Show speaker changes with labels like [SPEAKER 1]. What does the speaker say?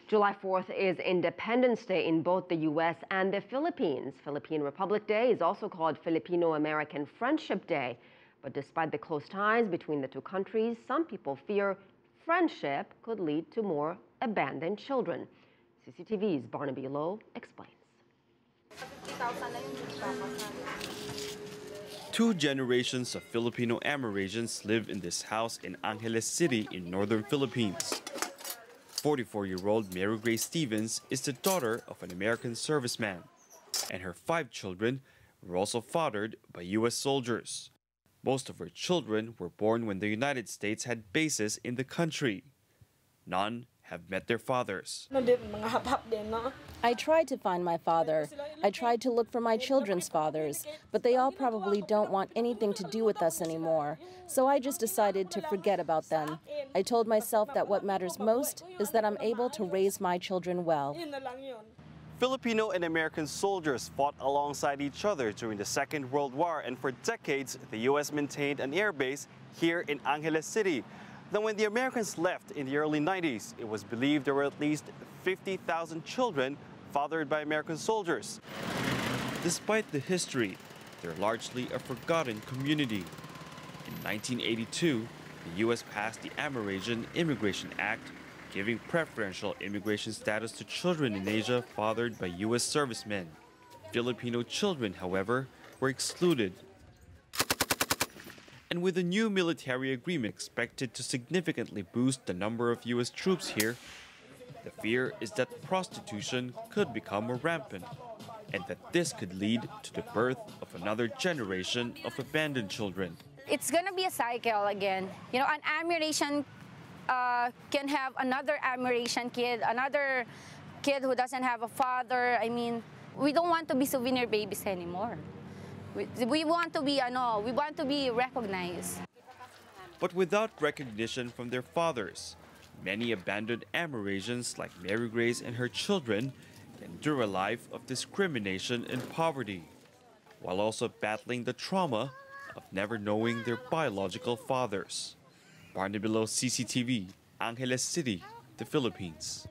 [SPEAKER 1] July 4th is Independence Day in both the U.S. and the Philippines. Philippine Republic Day is also called Filipino-American Friendship Day. But despite the close ties between the two countries, some people fear friendship could lead to more abandoned children. CCTV's Barnaby explains.
[SPEAKER 2] Two generations of Filipino-Amerasians live in this house in Angeles City in northern Philippines. 44-year-old Mary Grace Stevens is the daughter of an American serviceman, and her 5 children were also fathered by U.S. soldiers. Most of her children were born when the United States had bases in the country. None have met their fathers.
[SPEAKER 3] I tried to find my father. I tried to look for my children's fathers, but they all probably don't want anything to do with us anymore. So I just decided to forget about them. I told myself that what matters most is that I'm able to raise my children well.
[SPEAKER 2] Filipino and American soldiers fought alongside each other during the Second World War, and for decades, the U.S. maintained an air base here in Angeles City. Then when the Americans left in the early 90s, it was believed there were at least 50,000 children fathered by American soldiers. Despite the history, they're largely a forgotten community. In 1982, the U.S. passed the Amerasian Immigration Act, giving preferential immigration status to children in Asia fathered by U.S. servicemen. Filipino children, however, were excluded. And with a new military agreement expected to significantly boost the number of U.S. troops here, the fear is that prostitution could become more rampant, and that this could lead to the birth of another generation of abandoned children.
[SPEAKER 4] It's gonna be a cycle again. You know, an Amerasian can have another Amerasian kid, another kid who doesn't have a father. I mean, we don't want to be souvenir babies anymore. We want to be recognized.
[SPEAKER 2] But without recognition from their fathers, many abandoned Amerasians like Mary Grace and her children endure a life of discrimination and poverty, while also battling the trauma of never knowing their biological fathers. Barnaby, CCTV, Angeles City, the Philippines.